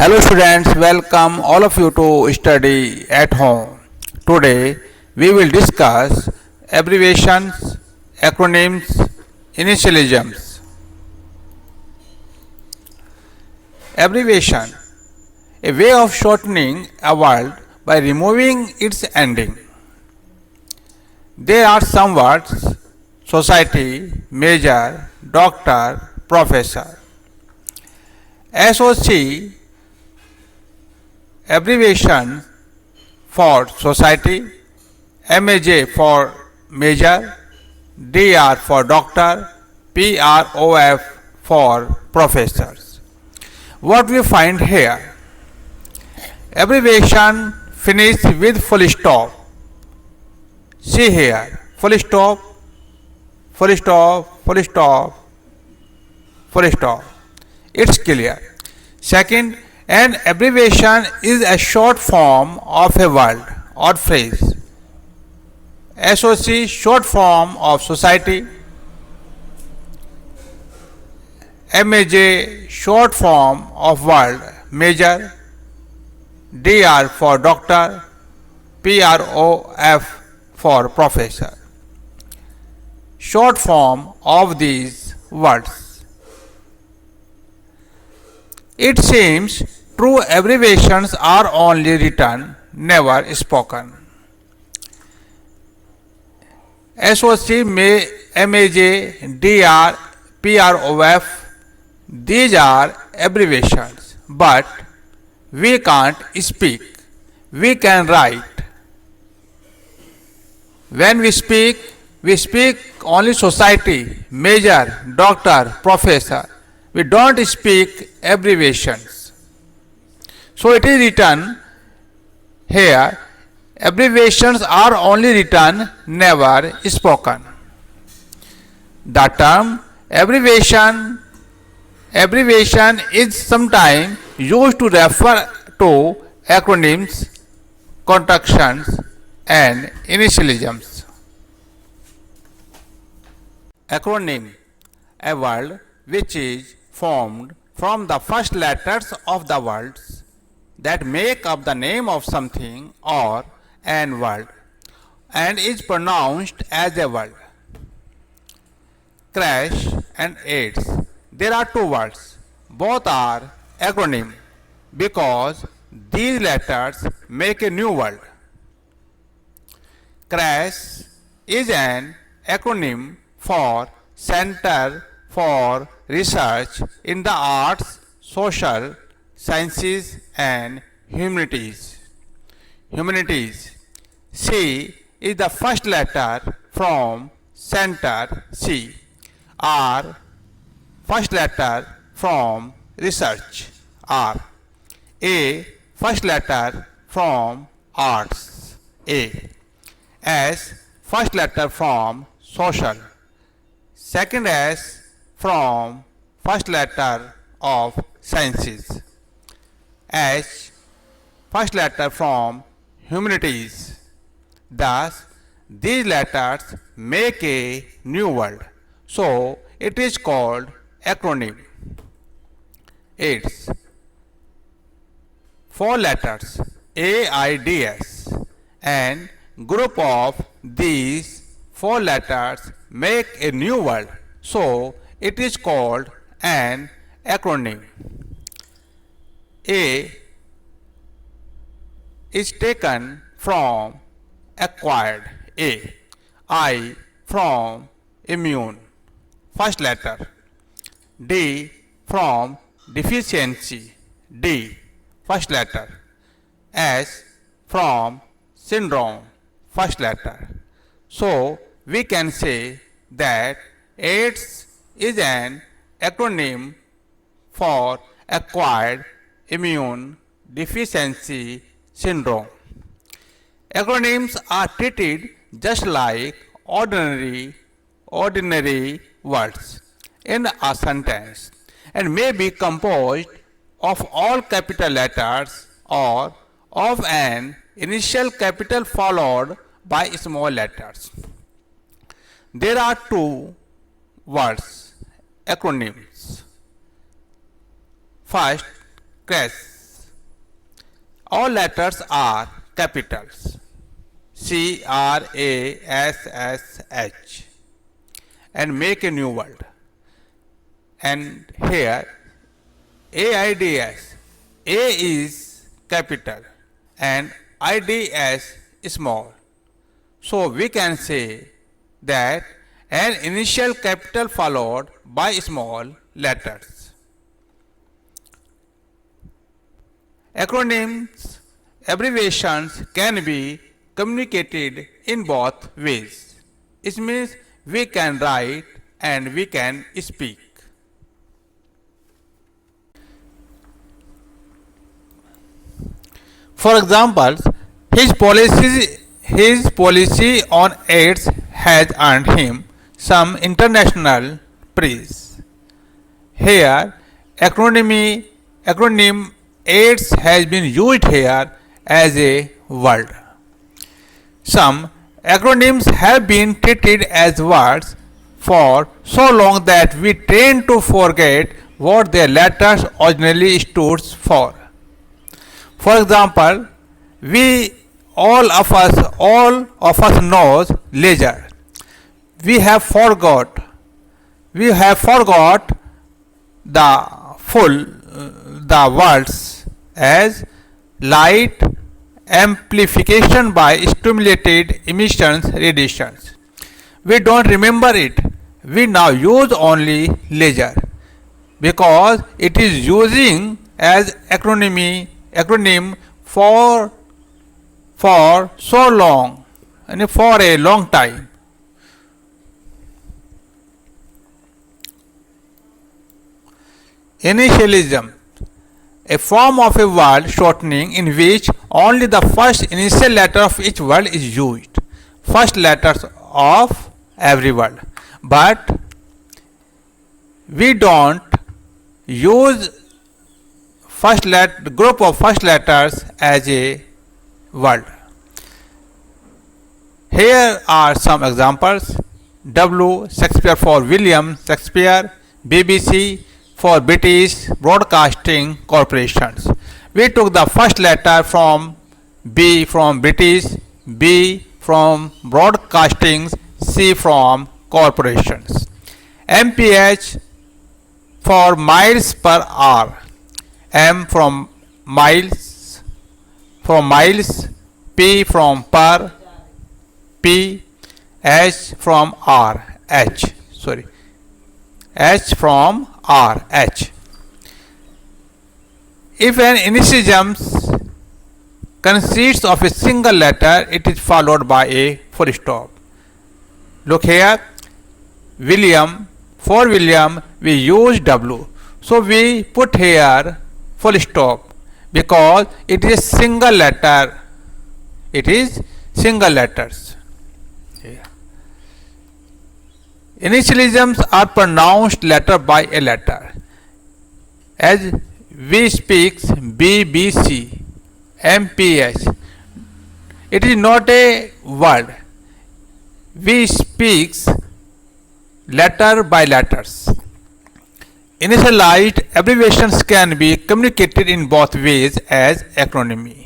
Hello students, welcome all of you to study at home. Today we will discuss abbreviations, acronyms, initialisms. Abbreviation, a way of shortening a word by removing its ending. There are some words: society, major, doctor, professor. SOC abbreviation for society, MAJ for major, DR for doctor, PROF for professors. What we find here? Abbreviation finish with full stop. See here, full stop, full stop, full stop, full stop. It's clear. Second, an abbreviation is a short form of a word or phrase. SOC short form of society, MAJ short form of word major, DR for doctor, PROF for professor. Short form of these words. It seems true abbreviations are only written, never spoken. SOC, MAJ, DR, PROF, these are abbreviations, but we can't speak. We can write. When we speak only society, major, doctor, professor. We don't speak abbreviations. So it is written here, abbreviations are only written, never spoken. The term abbreviation is sometimes used to refer to acronyms, contractions and initialisms. Acronym, a word which is formed from the first letters of the words that make up the name of something or an word and is pronounced as a word. Crash and AIDS. There are two words. Both are acronym because these letters make a new word. Crash is an acronym for Center for Research in the Arts, Social Sciences and Humanities. C is the first letter from Center, C. R, first letter from Research, R. A, first letter from Arts, A. S, first letter from Social. Second S from first letter of Sciences. H, first letter from Humanities. Thus, these letters make a new word. So, it is called acronym. It's four letters AIDS and group of these four letters make a new word. So, it is called an acronym. A is taken from acquired, A. I from immune, first letter. D from deficiency, D, first letter. S from syndrome, first letter. So, we can say that AIDS is an acronym for acquired immune deficiency syndrome. Acronyms are treated just like ordinary words in a sentence and may be composed of all capital letters or of an initial capital followed by small letters. There are two words, acronyms. First, CRASH, All letters are capitals. CRASSH and make a new word. And here AIDS, A is capital and IDS small. So we can say that an initial capital followed by small letters. Acronyms, abbreviations can be communicated in both ways. It means we can write and we can speak. For example, his policy on AIDS has earned him some international praise. Here, acronym AIDS has been used here as a word. Some acronyms have been treated as words for so long that we tend to forget what their letters originally stood for. For example, all of us knows leisure. We have forgot the the words as light amplification by stimulated emissions radiations. We don't remember it. We now use only leisure because it is using as acronym for so long and for a long time. Initialism, a form of a word shortening in which only the first initial letter of each word is used. First letters of every word. But we don't use group of first letters as a word. Here are some examples. W, Shakespeare for William Shakespeare. BBC for British Broadcasting Corporations. We took the first letter from B from British, B from Broadcasting, C from Corporations. MPH for miles per hour. M from miles, P from per, P, H from R, H from R, H. If an initialism consists of a single letter, it is followed by a full stop. Look here, William, for William we use W. So we put here full stop because it is single letter. It is single letters. Initialisms are pronounced letter by a letter. As we speak BBC, MPH. It is not a word. We speak letter by letters. Initialized abbreviations can be communicated in both ways as acronyms.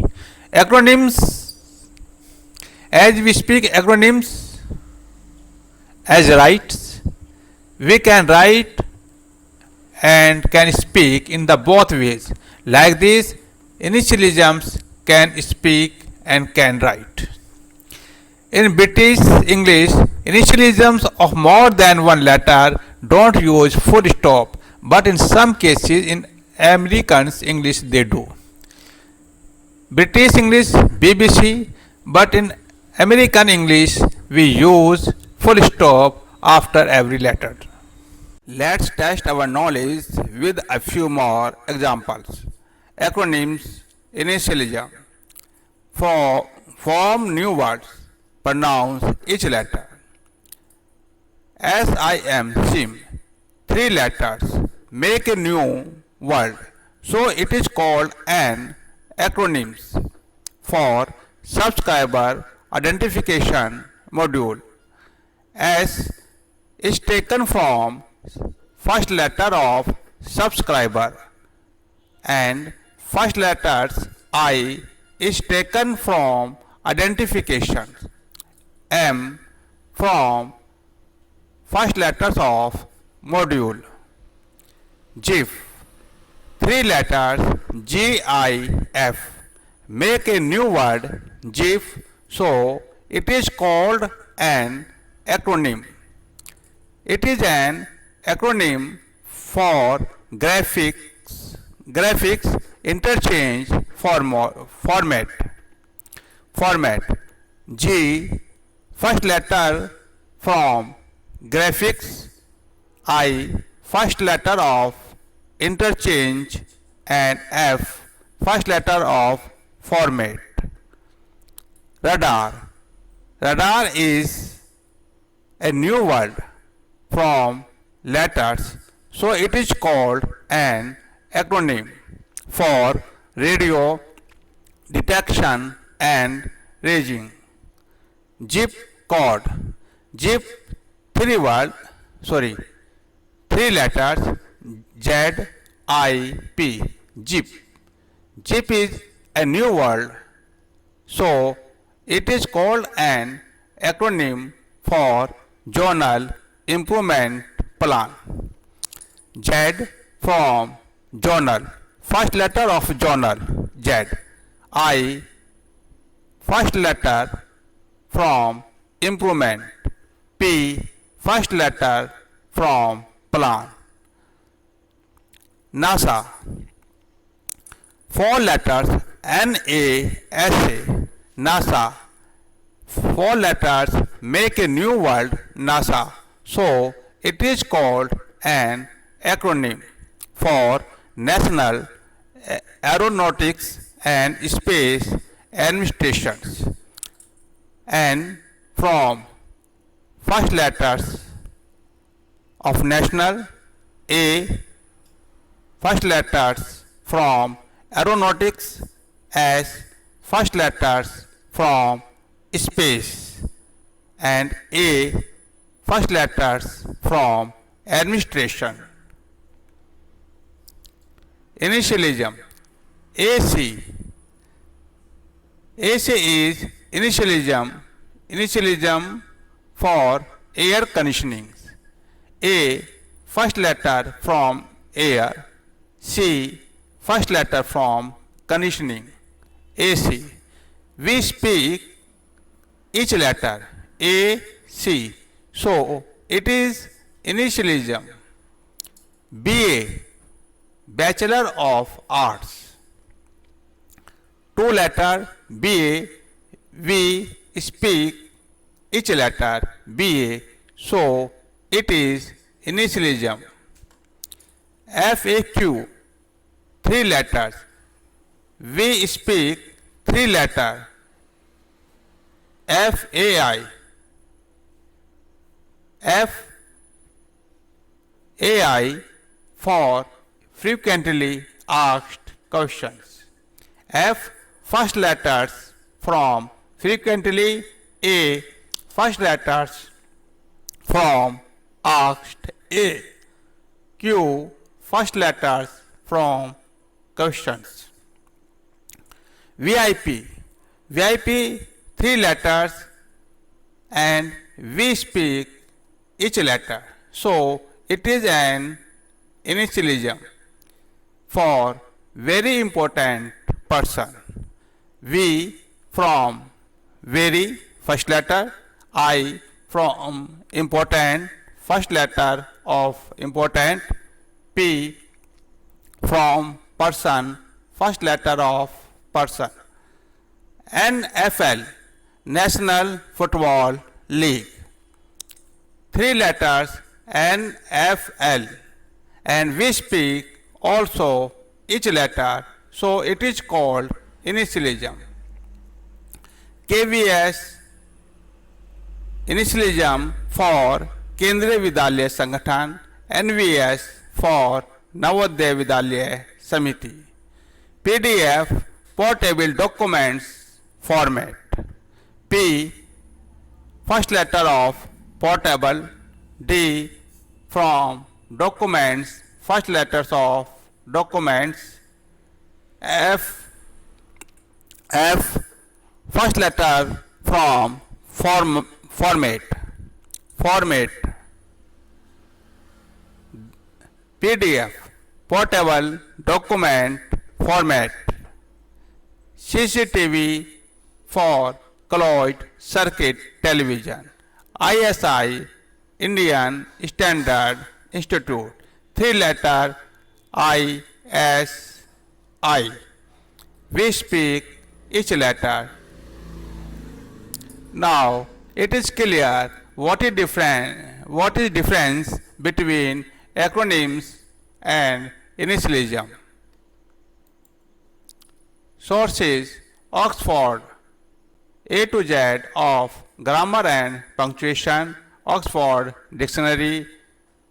As we speak acronyms as writes, we can write and can speak in the both ways. Like this, initialisms can speak and can write. In British English, initialisms of more than one letter don't use full stop, but in some cases in American English they do. British English, BBC, but in American English we use full stop after every letter. Let's test our knowledge with a few more examples. Acronyms, initialism. Form new words, pronounce each letter. SIM, 3 letters, make a new word. So it is called an acronym. For subscriber identification module, S is taken from first letter of subscriber and first letters I is taken from identification. M from first letters of module. GIF, three letters GIF make a new word GIF, so it is called an acronym. It is an acronym for graphics interchange format. G, first letter from graphics. I, first letter of interchange, and F, first letter of format. Radar. Radar is a new word from letters, so it is called an acronym for radio detection and ranging. Zip code. Zip, three letters ZIP. Zip. Zip is a new word, so it is called an acronym for Zonal Improvement Plan. Z from zonal, first letter of zonal, Z. I, first letter from improvement. P, first letter from plan. NASA, four letters NASA. NASA, four letters make a new word NASA, so it is called an acronym for National Aeronautics and Space Administrations. N from first letters of national. A, first letters from aeronautics. S, first letters from space. And A, first letters from administration. Initialism. AC. AC is initialism for air conditioning. A, first letter from air. C, first letter from conditioning. AC. We speak each letter A, C, so it is initialism. BA, Bachelor of Arts. Two letter BA, we speak each letter BA, so it is initialism. FAQ, three letters, we speak three letter FAI. FAI for frequently asked questions. F, first letters from frequently. A, first letters from asked. A, Q, first letters from questions. VIP, three letters and we speak each letter, so it is an initialism for very important person. V from very, first letter. I from important, first letter of important. P from person, first letter of person. NFL, National Football League. Three letters NFL, and we speak also each letter, so it is called initialism. KVS, initialism for Kendriya Vidyalaya Sangathan. NVS for Navodaya Vidyalaya Samiti. PDF, portable documents format. P, first letter of portable. D, from documents, first letters of documents. F F. First letter from format. Format. PDF. Portable document format. CCTV for closed circuit television. ISI Indian Standard Institute. 3-letter ISI. We speak each letter. Now it is clear what is difference between acronyms and initialism. Sources: Oxford, A to Z of Grammar and Punctuation, Oxford Dictionary.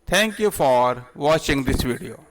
Thank you for watching this video.